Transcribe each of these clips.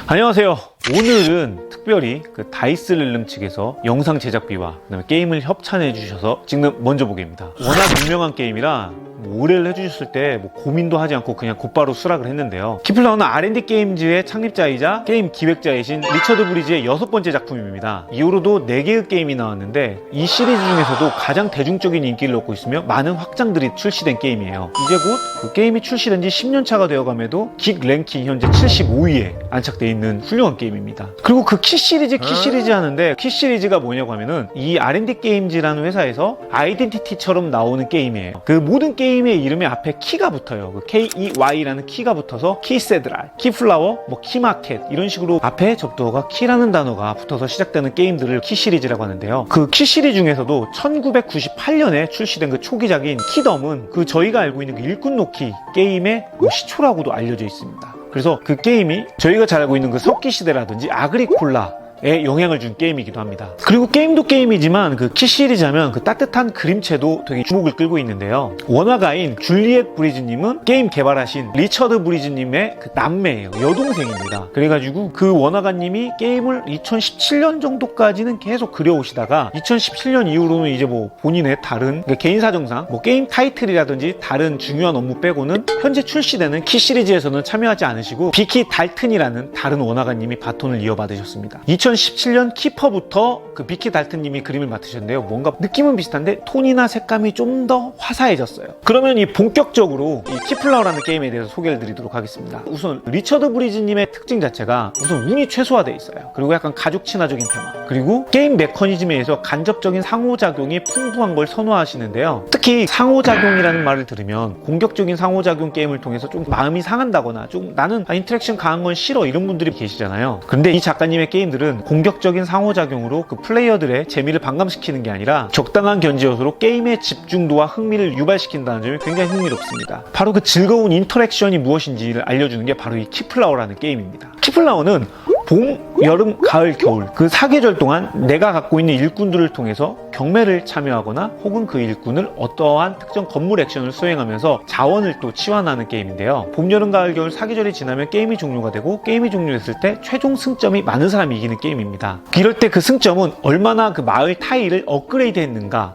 안녕하세요. 오늘은 특별히 그 다이스 렐름 측에서 영상 제작비와 그다음에 게임을 협찬해 주셔서 찍는 먼저 보기입니다. 워낙 유명한 게임이라 의뢰를 해주셨을 때 고민도 하지 않고 그냥 곧바로 수락을 했는데요. 키플라워는 R&D 게임즈의 창립자이자 게임 기획자이신 리처드 브리지의 6번째 작품입니다. 이후로도 4개의 게임이 나왔는데 이 시리즈 중에서도 가장 대중적인 인기를 얻고 있으며 많은 확장들이 출시된 게임이에요. 이제 곧 그 게임이 출시된 지 10년 차가 되어감에도 긱 랭킹 현재 75위에 안착되어 있는 훌륭한 게임입니다. 그리고 그 키 시리즈 하는데 키 시리즈가 뭐냐고 하면은 이 R&D 게임즈라는 회사에서 아이덴티티처럼 나오는 게임이에요. 그 모든 게임의 이름에 앞에 키가 붙어요. 그 KEY라는 키가 붙어서 키세드랄, 키플라워, 키마켓 이런 식으로 앞에 접두어가 키라는 단어가 붙어서 시작되는 게임들을 키 시리즈라고 하는데요. 그 키 시리즈 중에서도 1998년에 출시된 그 초기작인 키덤은 그 저희가 알고 있는 그 일꾼 놓기 게임의 시초라고도 알려져 있습니다. 그래서 그 게임이 저희가 잘 알고 있는 그 석기 시대라든지 아그리콜라에 영향을 준 게임이기도 합니다. 그리고 게임도 게임이지만 그 키 시리즈 하면 그 따뜻한 그림체도 되게 주목을 끌고 있는데요. 원화가인 줄리엣 브리즈님은 게임 개발하신 리처드 브리즈님의 그 남매예요. 여동생입니다. 그래가지고 그 원화가님이 게임을 2017년 정도까지는 계속 그려오시다가 2017년 이후로는 이제 본인의 다른 개인 사정상 게임 타이틀이라든지 다른 중요한 업무 빼고는 현재 출시되는 키 시리즈에서는 참여하지 않으시고 비키 달튼이라는 다른 원화가님이 바톤을 이어받으셨습니다. 2017년 키퍼부터 그 비키 달튼님이 그림을 맡으셨는데요. 뭔가 느낌은 비슷한데 톤이나 색감이 좀 더 화사해졌어요. 그러면 이 본격적으로 이 키플라워라는 게임에 대해서 소개를 드리도록 하겠습니다. 우선 리처드 브리즈님의 특징 자체가 우선 운이 최소화되어 있어요. 그리고 약간 가족 친화적인 테마, 그리고 게임 메커니즘에 의해서 간접적인 상호작용이 풍부한 걸 선호하시는데요. 특히 상호작용이라는 말을 들으면 공격적인 상호작용 게임을 통해서 좀 마음이 상한다거나 좀 나는 인터랙션 강한 건 싫어 이런 분들이 계시잖아요. 근데 이 작가님의 게임들은 공격적인 상호작용으로 그 플레이어들의 재미를 반감시키는 게 아니라 적당한 견제요소로 게임의 집중도와 흥미를 유발시킨다는 점이 굉장히 흥미롭습니다. 바로 그 즐거운 인터랙션이 무엇인지를 알려주는 게 바로 이 키플라워라는 게임입니다. 키플라워는 봄, 여름, 가을, 겨울 그 4계절 동안 내가 갖고 있는 일꾼들을 통해서 경매를 참여하거나 혹은 그 일꾼을 어떠한 특정 건물 액션을 수행하면서 자원을 또 치환하는 게임인데요. 봄, 여름, 가을, 겨울 4계절이 지나면 게임이 종료가 되고 게임이 종료됐을 때 최종 승점이 많은 사람이 이기는 게임입니다. 이럴 때 그 승점은 얼마나 그 마을 타일을 업그레이드 했는가,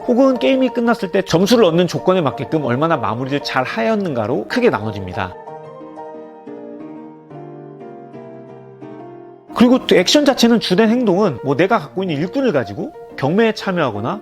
혹은 게임이 끝났을 때 점수를 얻는 조건에 맞게끔 얼마나 마무리를 잘 하였는가로 크게 나눠집니다. 그리고 또 액션 자체는 주된 행동은 내가 갖고 있는 일꾼을 가지고 경매에 참여하거나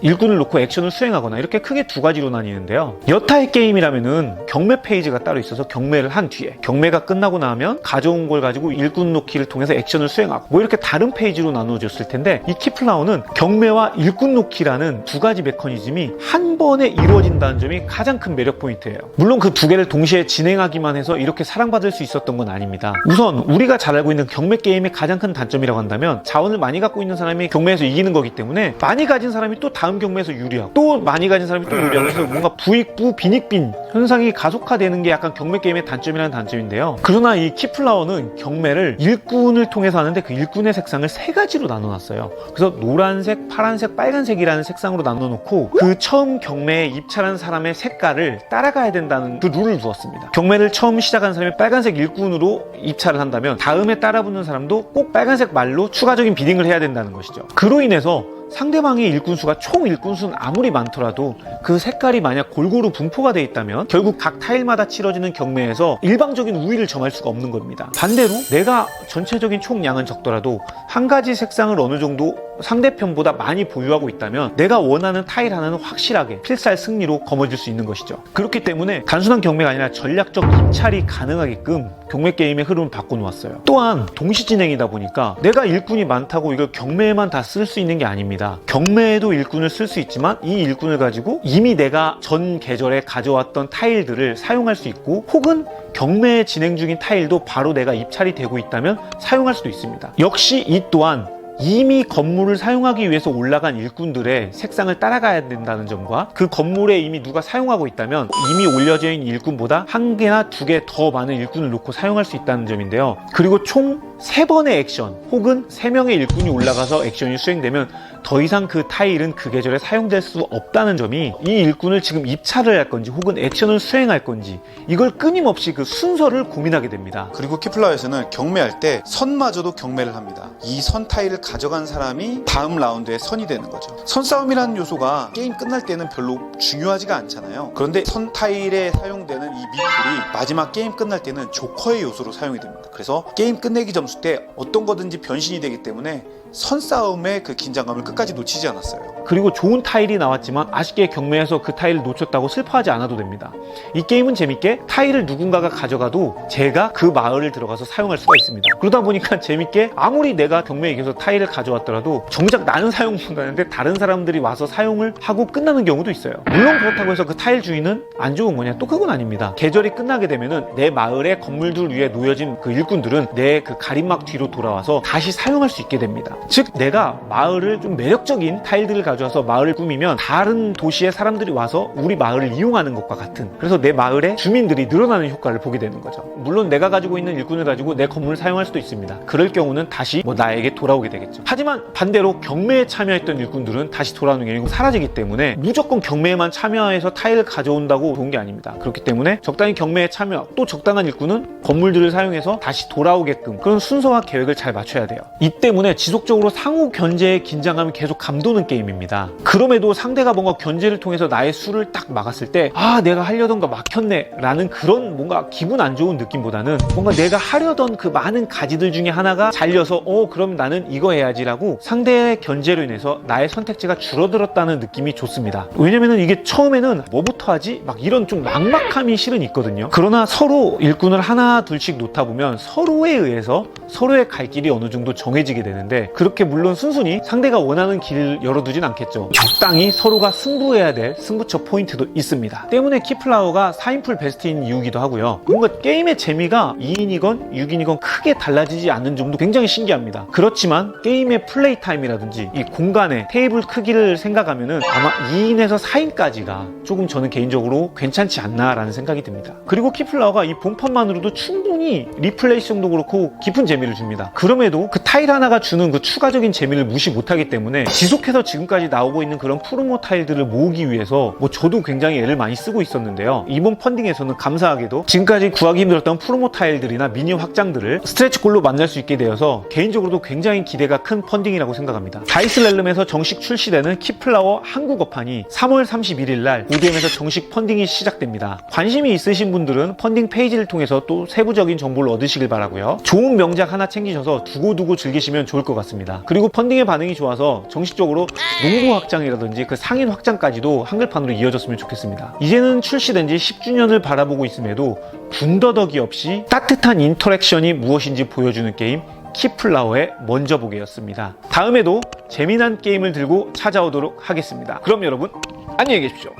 일꾼을 놓고 액션을 수행하거나 이렇게 크게 두 가지로 나뉘는데요. 여타의 게임이라면은 경매 페이지가 따로 있어서 경매를 한 뒤에 경매가 끝나고 나면 가져온 걸 가지고 일꾼 놓기를 통해서 액션을 수행하고 이렇게 다른 페이지로 나누어졌을 텐데 이 키플라워는 경매와 일꾼 놓기라는 두 가지 메커니즘이 한 번에 이루어진다는 점이 가장 큰 매력 포인트예요. 물론 그 두 개를 동시에 진행하기만 해서 이렇게 사랑받을 수 있었던 건 아닙니다. 우선 우리가 잘 알고 있는 경매 게임의 가장 큰 단점이라고 한다면 자원을 많이 갖고 있는 사람이 경매에서 이기는 거기 때문에 많이 가진 사람이 또 다음 경매에서 유리하고 또 많이 가진 사람이 또 유리하고 그래서 뭔가 부익부 빈익빈 현상이 가속화되는 게 약간 경매 게임의 단점이라는 단점인데요. 그러나 이 키플라워는 경매를 일꾼을 통해서 하는데 그 일꾼의 색상을 3가지로 나눠놨어요. 그래서 노란색, 파란색, 빨간색이라는 색상으로 나눠놓고 그 처음 경매에 입찰한 사람의 색깔을 따라가야 된다는 그 룰을 두었습니다. 경매를 처음 시작한 사람이 빨간색 일꾼으로 입찰을 한다면 다음에 따라붙는 사람도 꼭 빨간색 말로 추가적인 비딩을 해야 된다는 것이죠. 그로 인해서 상대방의 일꾼수가 총 일꾼수는 아무리 많더라도 그 색깔이 만약 골고루 분포가 되어 있다면 결국 각 타일마다 치러지는 경매에서 일방적인 우위를 점할 수가 없는 겁니다. 반대로 내가 전체적인 총량은 적더라도 한 가지 색상을 어느 정도 상대편보다 많이 보유하고 있다면 내가 원하는 타일 하나는 확실하게 필살 승리로 거머쥘 수 있는 것이죠. 그렇기 때문에 단순한 경매가 아니라 전략적 입찰이 가능하게끔 경매 게임의 흐름을 바꿔놓았어요. 또한 동시 진행이다 보니까 내가 일꾼이 많다고 이걸 경매에만 다 쓸 수 있는 게 아닙니다. 경매에도 일꾼을 쓸 수 있지만 이 일꾼을 가지고 이미 내가 전 계절에 가져왔던 타일들을 사용할 수 있고 혹은 경매에 진행 중인 타일도 바로 내가 입찰이 되고 있다면 사용할 수도 있습니다. 역시 이 또한 이미 건물을 사용하기 위해서 올라간 일꾼들의 색상을 따라가야 된다는 점과 그 건물에 이미 누가 사용하고 있다면 이미 올려져 있는 일꾼보다 한 개나 두 개 더 많은 일꾼을 놓고 사용할 수 있다는 점인데요. 그리고 총 3번의 액션 혹은 3명의 일꾼이 올라가서 액션이 수행되면 더 이상 그 타일은 그 계절에 사용될 수 없다는 점이 이 일꾼을 지금 입찰을 할 건지 혹은 액션을 수행할 건지 이걸 끊임없이 그 순서를 고민하게 됩니다. 그리고 키플라워에서는 경매할 때 선마저도 경매를 합니다. 이 선 타일을 가져간 사람이 다음 라운드에 선이 되는 거죠. 선싸움이라는 요소가 게임 끝날 때는 별로 중요하지가 않잖아요. 그런데 선 타일에 사용되는 이 미플이 마지막 게임 끝날 때는 조커의 요소로 사용이 됩니다. 그래서 게임 끝내기 점수 때 어떤 거든지 변신이 되기 때문에 선싸움의 그 긴장감을 끝까지 놓치지 않았어요. 그리고 좋은 타일이 나왔지만 아쉽게 경매에서 그 타일을 놓쳤다고 슬퍼하지 않아도 됩니다. 이 게임은 재밌게 타일을 누군가가 가져가도 제가 그 마을을 들어가서 사용할 수가 있습니다. 그러다 보니까 재밌게 아무리 내가 경매에 이겨서 타일을 가져왔더라도 정작 나는 사용 못하는데 다른 사람들이 와서 사용을 하고 끝나는 경우도 있어요. 물론 그렇다고 해서 그 타일 주인은 안 좋은 거냐? 또 그건 아닙니다. 계절이 끝나게 되면은 내 마을의 건물들 위에 놓여진 그 일꾼들은 내 그 가림막 뒤로 돌아와서 다시 사용할 수 있게 됩니다. 즉 내가 마을을 좀 매력적인 타일들을 가져와서 마을을 꾸미면 다른 도시의 사람들이 와서 우리 마을을 이용하는 것과 같은, 그래서 내 마을의 주민들이 늘어나는 효과를 보게 되는 거죠. 물론 내가 가지고 있는 일꾼을 가지고 내 건물을 사용할 수도 있습니다. 그럴 경우는 다시 나에게 돌아오게 되겠죠. 하지만 반대로 경매에 참여했던 일꾼들은 다시 돌아오는 게 아니고 사라지기 때문에 무조건 경매에만 참여해서 타일을 가져온다고 좋은 게 아닙니다. 그렇기 때문에 적당히 경매에 참여, 또 적당한 일꾼은 건물들을 사용해서 다시 돌아오게끔 그런 순서와 계획을 잘 맞춰야 돼요. 이 때문에 지속적으로 상호 견제의 긴장감이 계속 감도는 게임입니다. 그럼에도 상대가 뭔가 견제를 통해서 나의 수를 딱 막았을 때 내가 하려던 거 막혔네 라는 그런 뭔가 기분 안 좋은 느낌보다는 뭔가 내가 하려던 그 많은 가지들 중에 하나가 잘려서 그럼 나는 이거 해야지 라고 상대의 견제로 인해서 나의 선택지가 줄어들었다는 느낌이 좋습니다. 왜냐면은 이게 처음에는 뭐부터 하지? 막 이런 좀 막막함이 실은 있거든요. 그러나 서로 일꾼을 하나 둘씩 놓다 보면 서로에 의해서 서로의 갈 길이 어느 정도 정해지게 되는데, 그렇게 물론 순순히 상대가 원하는 길을 열어두진 않겠죠. 적당히 서로가 승부해야 될 승부처 포인트도 있습니다. 때문에 키플라워가 4인풀 베스트인 이유기도 하고요. 뭔가 게임의 재미가 2인이건 6인이건 크게 달라지지 않는 점도 굉장히 신기합니다. 그렇지만 게임의 플레이 타임이라든지 이 공간의 테이블 크기를 생각하면은 아마 2인에서 4인까지가 조금 저는 개인적으로 괜찮지 않나라는 생각이 듭니다. 그리고 키플라워가 이 본판만으로도 충분히 리플레이성도 그렇고 깊은 재미를 줍니다. 그럼에도 그 타일 하나가 주는 그 추가적인 재미를 무시 못하기 때문에 지속해서 지금까지 나오고 있는 그런 프로모 타일들을 모으기 위해서 저도 굉장히 애를 많이 쓰고 있었는데요. 이번 펀딩에서는 감사하게도 지금까지 구하기 힘들었던 프로모 타일들이나 미니 확장들을 스트레치골로 만날 수 있게 되어서 개인적으로도 굉장히 기대가 큰 펀딩이라고 생각합니다. 다이스렐름에서 정식 출시되는 키플라워 한국어판이 3월 31일 날 ODM에서 정식 펀딩이 시작됩니다. 관심이 있으신 분들은 펀딩 페이지를 통해서 또 세부적인 정보를 얻으시길 바라고요. 좋은 명작 하나 챙기셔서 두고두고 즐기시면 좋을 것 같습니다. 그리고 펀딩의 반응이 좋아서 정식적으로 농구 확장이라든지 그 상인 확장까지도 한글판으로 이어졌으면 좋겠습니다. 이제는 출시된 지 10주년을 바라보고 있음에도 군더더기 없이 따뜻한 인터랙션이 무엇인지 보여주는 게임 키플라워의 먼저 보기였습니다. 다음에도 재미난 게임을 들고 찾아오도록 하겠습니다. 그럼 여러분 안녕히 계십시오.